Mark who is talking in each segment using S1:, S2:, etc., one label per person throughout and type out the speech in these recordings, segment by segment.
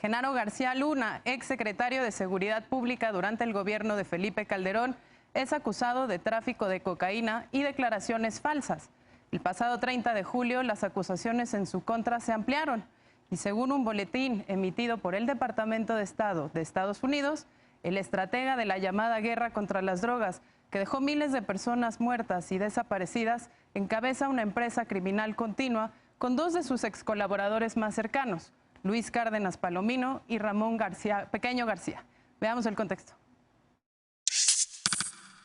S1: Genaro García Luna, exsecretario de Seguridad Pública durante el gobierno de Felipe Calderón, es acusado de tráfico de cocaína y declaraciones falsas. El pasado 30 de julio, las acusaciones en su contra se ampliaron y según un boletín emitido por el Departamento de Estado de Estados Unidos, el estratega de la llamada guerra contra las drogas, que dejó miles de personas muertas y desaparecidas, encabeza una empresa criminal continua con dos de sus ex colaboradores más cercanos, Luis Cárdenas Palomino y Ramón Pequeño García. Veamos el contexto.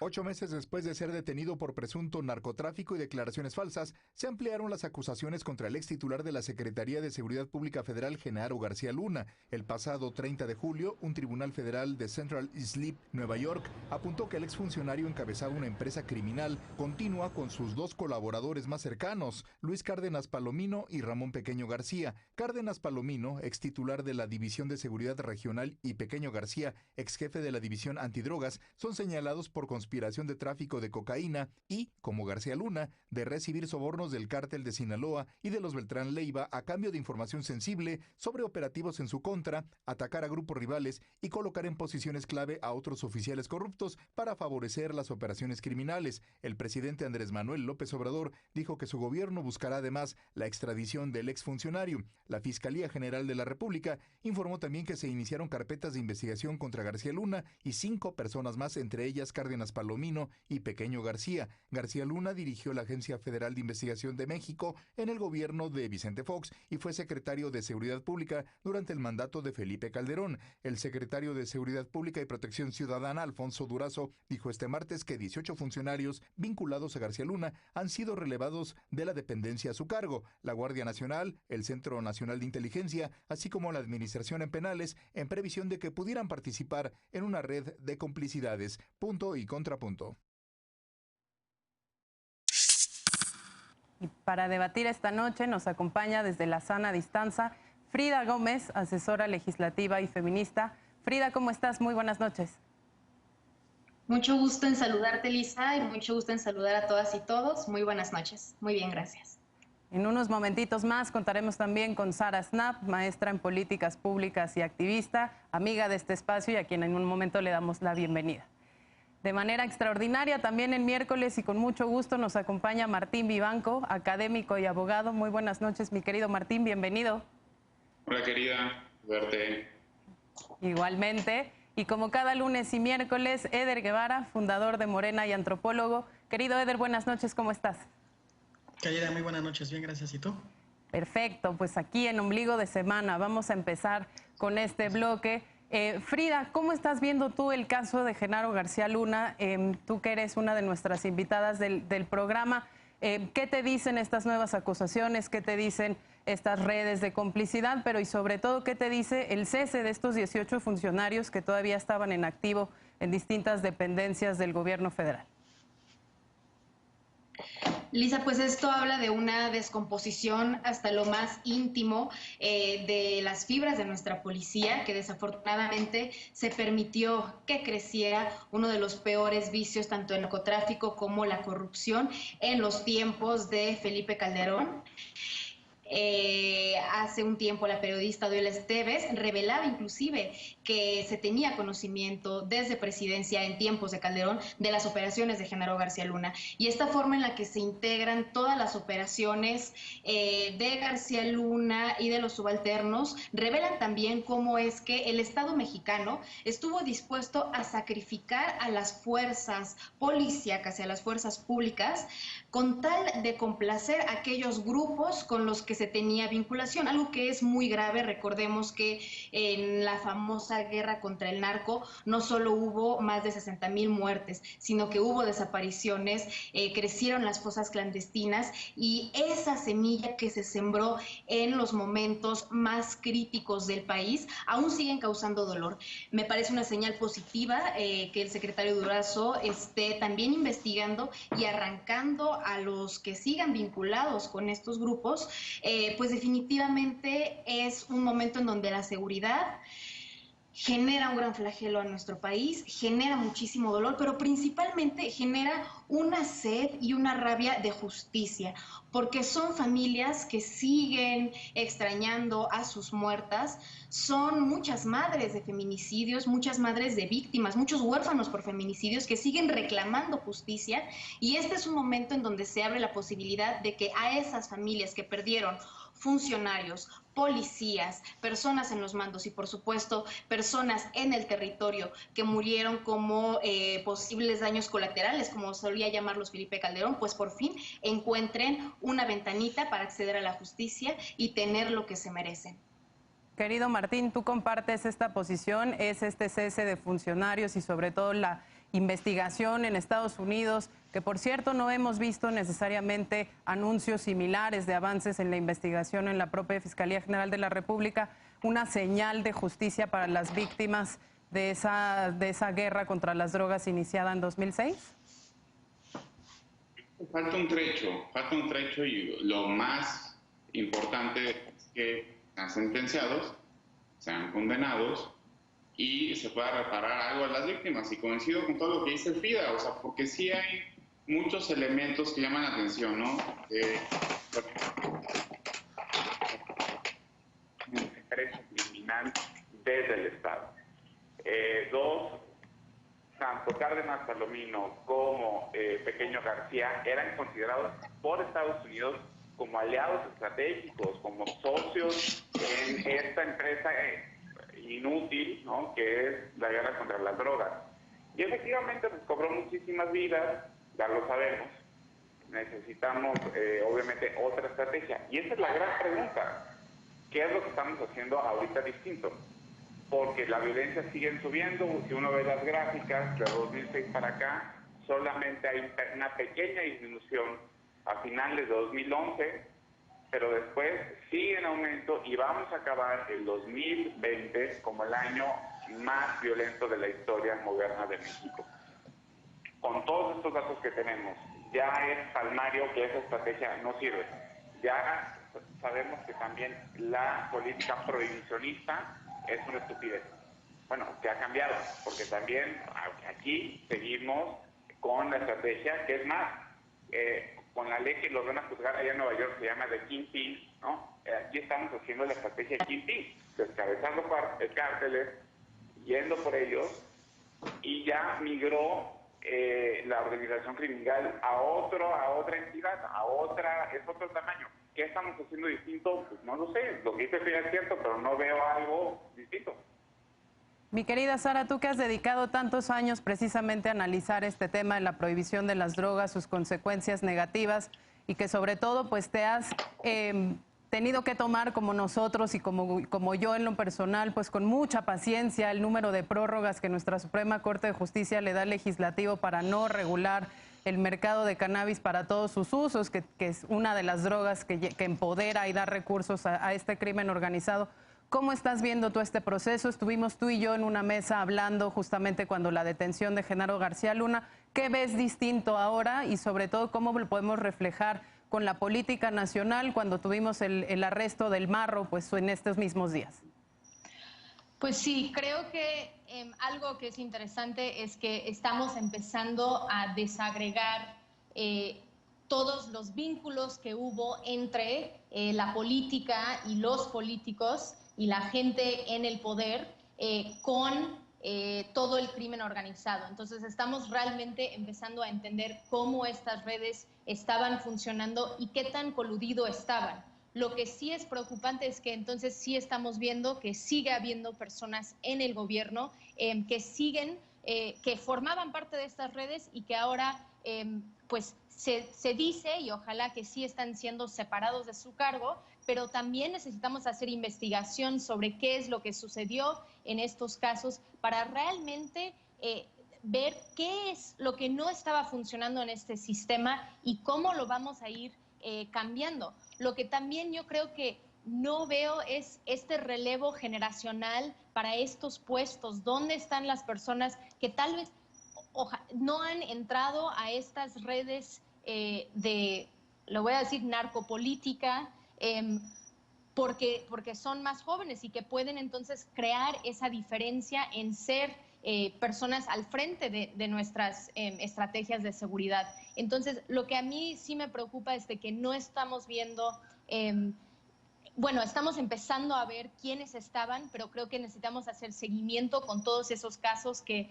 S2: 8 meses después de ser detenido por presunto narcotráfico y declaraciones falsas, se ampliaron las acusaciones contra el ex titular de la Secretaría de Seguridad Pública Federal, Genaro García Luna. El pasado 30 de julio, un tribunal federal de Central Islip, Nueva York, apuntó que el exfuncionario encabezaba una empresa criminal continua con sus dos colaboradores más cercanos, Luis Cárdenas Palomino y Ramón Pequeño García. Cárdenas Palomino, ex titular de la División de Seguridad Regional, y Pequeño García, ex jefe de la División Antidrogas, son señalados por conspiración de tráfico de cocaína y, como García Luna, de recibir sobornos del cártel de Sinaloa y de los Beltrán Leiva a cambio de información sensible sobre operativos en su contra, atacar a grupos rivales y colocar en posiciones clave a otros oficiales corruptos para favorecer las operaciones criminales. El presidente Andrés Manuel López Obrador dijo que su gobierno buscará además la extradición del exfuncionario. La Fiscalía General de la República informó también que se iniciaron carpetas de investigación contra García Luna y 5 personas más, entre ellas Cárdenas Palomino y Pequeño García. García Luna dirigió la Agencia Federal de Investigación de México en el gobierno de Vicente Fox y fue secretario de Seguridad Pública durante el mandato de Felipe Calderón. El secretario de Seguridad Pública y Protección Ciudadana, Alfonso Durazo, dijo este martes que 18 funcionarios vinculados a García Luna han sido relevados de la dependencia a su cargo, la Guardia Nacional, el Centro Nacional de Inteligencia, así como la Administración en Penales, en previsión de que pudieran participar en una red de complicidades. Punto y contrapunto.
S1: Y para debatir esta noche nos acompaña desde la sana distancia Frida Gómez, asesora legislativa y feminista. Frida, ¿cómo estás? Muy buenas noches.
S3: Mucho gusto en saludarte, Lisa, y mucho gusto en saludar a todas y todos. Muy buenas noches. Muy bien, gracias.
S1: En unos momentitos más contaremos también con Sara Snap, maestra en políticas públicas y activista, amiga de este espacio y a quien en un momento le damos la bienvenida. De manera extraordinaria, también el miércoles y con mucho gusto nos acompaña Martín Vivanco, académico y abogado. Muy buenas noches, mi querido Martín, bienvenido.
S4: Hola, querida, verte.
S1: Igualmente. Y como cada lunes y miércoles, Eder Guevara, fundador de Morena y antropólogo. Querido Eder, buenas noches, ¿cómo estás?
S5: Querida, muy buenas noches, bien, gracias. ¿Y tú?
S1: Perfecto, pues aquí en Ombligo de Semana vamos a empezar con este bloque. Frida, ¿cómo estás viendo tú el caso de Genaro García Luna? Tú que eres una de nuestras invitadas del programa, ¿qué te dicen estas nuevas acusaciones? ¿Qué te dicen estas redes de complicidad? Pero y sobre todo, ¿qué te dice el cese de estos 18 funcionarios que todavía estaban en activo en distintas dependencias del gobierno federal?
S3: Lisa, pues esto habla de una descomposición hasta lo más íntimo de las fibras de nuestra policía, que desafortunadamente se permitió que creciera uno de los peores vicios, tanto el narcotráfico como la corrupción, en los tiempos de Felipe Calderón. Hace un tiempo la periodista Odile Esteves revelaba inclusive que se tenía conocimiento desde presidencia en tiempos de Calderón de las operaciones de Genaro García Luna, y esta forma en la que se integran todas las operaciones de García Luna y de los subalternos revelan también cómo es que el Estado mexicano estuvo dispuesto a sacrificar a las fuerzas policíacas y a las fuerzas públicas con tal de complacer a aquellos grupos con los que se tenía vinculación, algo que es muy grave. Recordemos que en la famosa guerra contra el narco no solo hubo más de 60,000 muertes, sino que hubo desapariciones, crecieron las fosas clandestinas, y esa semilla que se sembró en los momentos más críticos del país aún siguen causando dolor. Me parece una señal positiva que el secretario Durazo esté también investigando y arrancando a los que sigan vinculados con estos grupos, pues definitivamente es un momento en donde la seguridad genera un gran flagelo a nuestro país, genera muchísimo dolor, pero principalmente genera una sed y una rabia de justicia, porque son familias que siguen extrañando a sus muertas, son muchas madres de feminicidios, muchas madres de víctimas, muchos huérfanos por feminicidios que siguen reclamando justicia, y este es un momento en donde se abre la posibilidad de que a esas familias que perdieron funcionarios, policías, personas en los mandos y por supuesto personas en el territorio que murieron como posibles daños colaterales, como solía llamarlos Felipe Calderón, pues por fin encuentren una ventanita para acceder a la justicia y tener lo que se merecen.
S1: Querido Martín, ¿tú compartes esta posición? ¿Es este cese de funcionarios y sobre todo la investigación en Estados Unidos, que por cierto no hemos visto necesariamente anuncios similares de avances en la investigación en la propia Fiscalía General de la República, una señal de justicia para las víctimas de esa guerra contra las drogas iniciada en 2006?
S4: Falta un trecho y lo más importante es que sean sentenciados, sean condenados y se pueda reparar algo a las víctimas. Y coincido con todo lo que dice Frida, o sea, porque sí hay muchos elementos que llaman la atención, ¿no? Un derecho criminal desde el Estado. Dos, tanto Cárdenas Palomino como Pequeño García eran considerados por Estados Unidos como aliados estratégicos, como socios en esta empresa inútil, ¿no?, que es la guerra contra las drogas. Y efectivamente nos cobró muchísimas vidas, ya lo sabemos. Necesitamos, obviamente, otra estrategia. Y esa es la gran pregunta. ¿Qué es lo que estamos haciendo ahorita distinto? Porque la violencia sigue subiendo. Si uno ve las gráficas de 2006 para acá, solamente hay una pequeña disminución a finales de 2011, pero después sigue en aumento y vamos a acabar el 2020 como el año más violento de la historia moderna de México. Con todos estos datos que tenemos, ya es palmario que esa estrategia no sirve. Ya sabemos que también la política prohibicionista es una estupidez. Bueno, que ha cambiado, porque también aquí seguimos con la estrategia que es más, con la ley que los van a juzgar allá en Nueva York, se llama de Kingpin, ¿no? Aquí estamos haciendo la estrategia de Kingpin, descabezando cárteles, yendo por ellos, y ya migró la organización criminal a otra entidad, es otro tamaño. ¿Qué estamos haciendo distinto? Pues no lo sé, lo que dice Frida es cierto, pero no veo algo distinto.
S1: Mi querida Sara, tú que has dedicado tantos años precisamente a analizar este tema de la prohibición de las drogas, sus consecuencias negativas, y que sobre todo pues te has tenido que tomar como nosotros y como yo en lo personal, pues con mucha paciencia el número de prórrogas que nuestra Suprema Corte de Justicia le da al legislativo para no regular el mercado de cannabis para todos sus usos, que es una de las drogas que empodera y da recursos a este crimen organizado. ¿Cómo estás viendo tú este proceso? Estuvimos tú y yo en una mesa hablando justamente cuando la detención de Genaro García Luna. ¿Qué ves distinto ahora y sobre todo cómo lo podemos reflejar con la política nacional cuando tuvimos el arresto del Marro pues en estos mismos días?
S6: Pues sí, creo que algo que es interesante es que estamos empezando a desagregar todos los vínculos que hubo entre la política y los políticos y la gente en el poder con todo el crimen organizado. Entonces estamos realmente empezando a entender cómo estas redes estaban funcionando y qué tan coludido estaban. Lo que sí es preocupante es que entonces sí estamos viendo que sigue habiendo personas en el gobierno que siguen, que formaban parte de estas redes y que ahora pues se dice, y ojalá que sí están siendo separados de su cargo, pero también necesitamos hacer investigación sobre qué es lo que sucedió en estos casos para realmente ver qué es lo que no estaba funcionando en este sistema y cómo lo vamos a ir cambiando. Lo que también yo creo que no veo es este relevo generacional para estos puestos. ¿Dónde están las personas que tal vez no han entrado a estas redes lo voy a decir, narcopolítica, porque son más jóvenes y que pueden entonces crear esa diferencia en ser personas al frente de nuestras estrategias de seguridad. Entonces, lo que a mí sí me preocupa es de que no estamos viendo... Bueno, estamos empezando a ver quiénes estaban, pero creo que necesitamos hacer seguimiento con todos esos casos que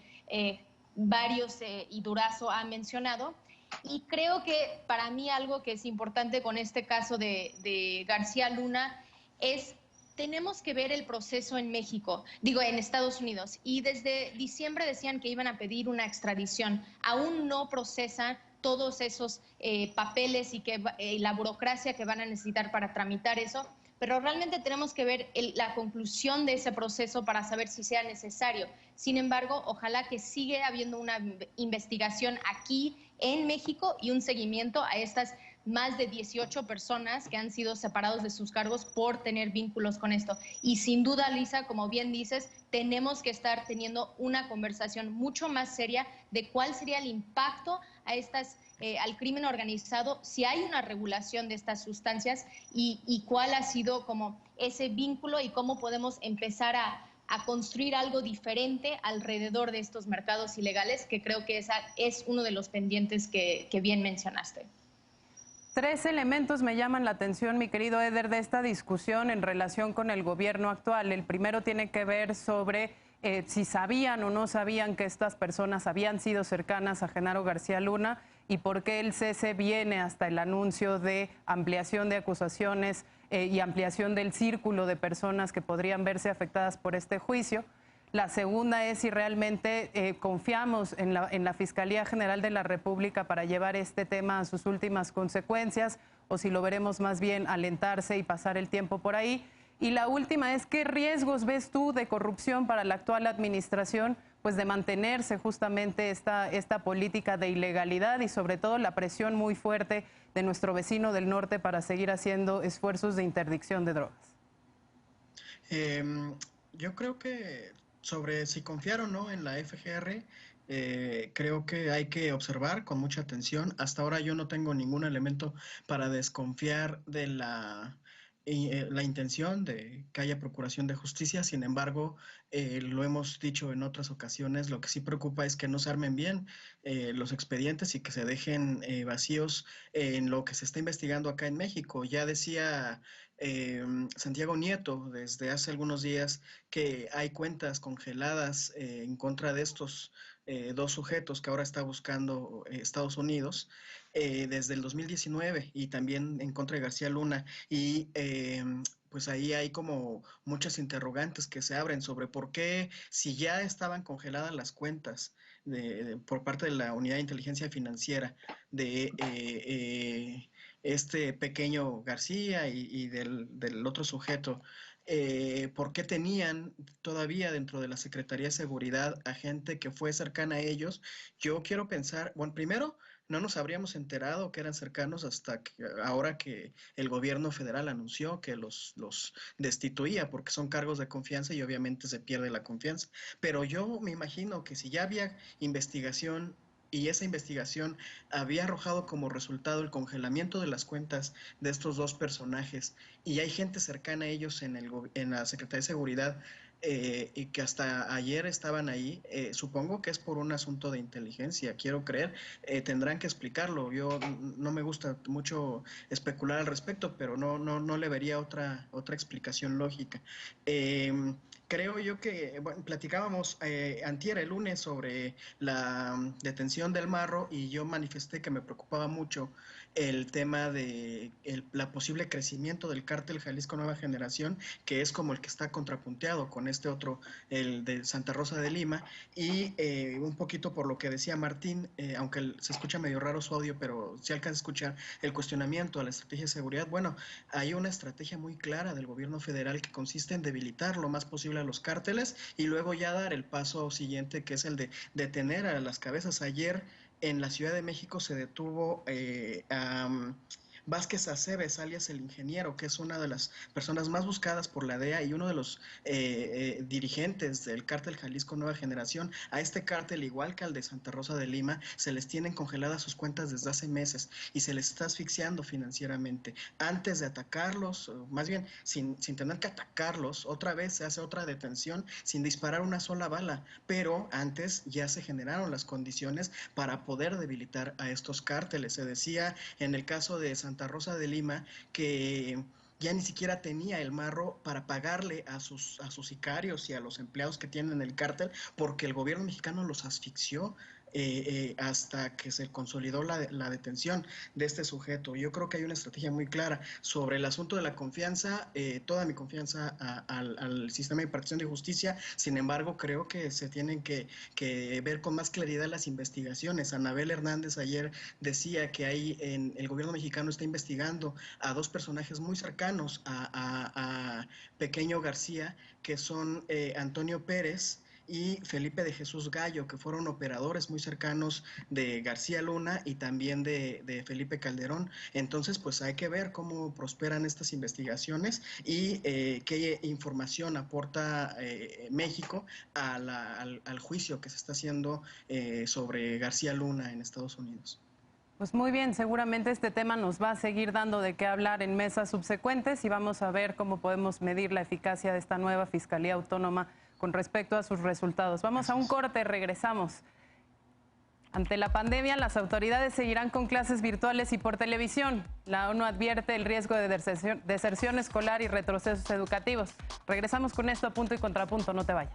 S6: varios y Durazo han mencionado. Y creo que para mí algo que es importante con este caso de García Luna es tenemos que ver el proceso en México, digo, en Estados Unidos. Y desde diciembre decían que iban a pedir una extradición. Aún no procesan todos esos papeles y la burocracia que van a necesitar para tramitar eso. Pero realmente tenemos que ver la conclusión de ese proceso para saber si sea necesario. Sin embargo, ojalá que siga habiendo una investigación aquí en México y un seguimiento a estas más de 18 personas que han sido separados de sus cargos por tener vínculos con esto. Y sin duda, Lisa, como bien dices, tenemos que estar teniendo una conversación mucho más seria de cuál sería el impacto a al crimen organizado, si hay una regulación de estas sustancias y cuál ha sido como ese vínculo y cómo podemos empezar a construir algo diferente alrededor de estos mercados ilegales, que creo que esa es uno de los pendientes que bien mencionaste.
S1: 3 elementos me llaman la atención, mi querido Eder, de esta discusión en relación con el gobierno actual. El primero tiene que ver sobre si sabían o no sabían que estas personas habían sido cercanas a Genaro García Luna y por qué el cese viene hasta el anuncio de ampliación de acusaciones y ampliación del círculo de personas que podrían verse afectadas por este juicio. La segunda es si realmente confiamos en la Fiscalía General de la República para llevar este tema a sus últimas consecuencias o si lo veremos más bien alentarse y pasar el tiempo por ahí. Y la última es, ¿qué riesgos ves tú de corrupción para la actual administración, pues de mantenerse justamente esta política de ilegalidad y sobre todo la presión muy fuerte de nuestro vecino del norte para seguir haciendo esfuerzos de interdicción de drogas?
S5: Yo creo que sobre si confiar o no en la FGR, creo que hay que observar con mucha atención. Hasta ahora yo no tengo ningún elemento para desconfiar de la intención de que haya procuración de justicia. Sin embargo, lo hemos dicho en otras ocasiones, lo que sí preocupa es que no se armen bien los expedientes y que se dejen vacíos en lo que se está investigando acá en México. Ya decía Santiago Nieto desde hace algunos días que hay cuentas congeladas en contra de estos 2 sujetos que ahora está buscando Estados Unidos desde el 2019 y también en contra de García Luna y pues ahí hay como muchas interrogantes que se abren sobre por qué, si ya estaban congeladas las cuentas por parte de la Unidad de Inteligencia Financiera de este pequeño García y del otro sujeto, ¿por qué tenían todavía dentro de la Secretaría de Seguridad a gente que fue cercana a ellos? Yo quiero pensar, bueno, primero, no nos habríamos enterado que eran cercanos hasta ahora que el gobierno federal anunció que los destituía porque son cargos de confianza y obviamente se pierde la confianza. Pero yo me imagino que si ya había investigación y esa investigación había arrojado como resultado el congelamiento de las cuentas de estos 2 personajes y hay gente cercana a ellos en la Secretaría de Seguridad y que hasta ayer estaban ahí, supongo que es por un asunto de inteligencia, quiero creer, tendrán que explicarlo. Yo no me gusta mucho especular al respecto, pero no le vería otra explicación lógica. Creo yo que, bueno, platicábamos antier, el lunes, sobre la detención del Marro y yo manifesté que me preocupaba mucho el tema de la posible crecimiento del cártel Jalisco Nueva Generación, que es como el que está contrapunteado con este otro, el de Santa Rosa de Lima, y un poquito por lo que decía Martín, aunque se escucha medio raro su audio, pero si alcanza a escuchar el cuestionamiento a la estrategia de seguridad. Bueno, hay una estrategia muy clara del gobierno federal que consiste en debilitar lo más posible a los cárteles y luego ya dar el paso siguiente, que es el de detener a las cabezas. Ayer en la Ciudad de México se detuvo a Vázquez Aceves, alias el ingeniero, que es una de las personas más buscadas por la DEA y uno de los dirigentes del cártel Jalisco Nueva Generación. A este cártel, igual que al de Santa Rosa de Lima, se les tienen congeladas sus cuentas desde hace meses y se les está asfixiando financieramente. Antes de atacarlos, más bien sin tener que atacarlos, otra vez se hace otra detención sin disparar una sola bala, pero antes ya se generaron las condiciones para poder debilitar a estos cárteles. Se decía en el caso de Santa Rosa de Lima que ya ni siquiera tenía el marro para pagarle a sus sicarios y a los empleados que tienen el cártel, porque el gobierno mexicano los asfixió hasta que se consolidó la detención de este sujeto. Yo creo que hay una estrategia muy clara sobre el asunto de la confianza, toda mi confianza al sistema de impartición de justicia. Sin embargo, creo que se tienen que ver con más claridad las investigaciones. Anabel Hernández ayer decía que el gobierno mexicano está investigando a dos personajes muy cercanos a Pequeño García, que son Antonio Pérez y Felipe de Jesús Gallo, que fueron operadores muy cercanos de García Luna y también de Felipe Calderón. Entonces, pues hay que ver cómo prosperan estas investigaciones y qué información aporta México al juicio que se está haciendo sobre García Luna en Estados Unidos.
S1: Pues muy bien, seguramente este tema nos va a seguir dando de qué hablar en mesas subsecuentes y vamos a ver cómo podemos medir la eficacia de esta nueva Fiscalía Autónoma con respecto a sus resultados. Vamos a un corte, regresamos. Ante la pandemia, las autoridades seguirán con clases virtuales y por televisión. La ONU advierte el riesgo de deserción escolar y retrocesos educativos. Regresamos con esto a Punto y Contrapunto, no te vayas.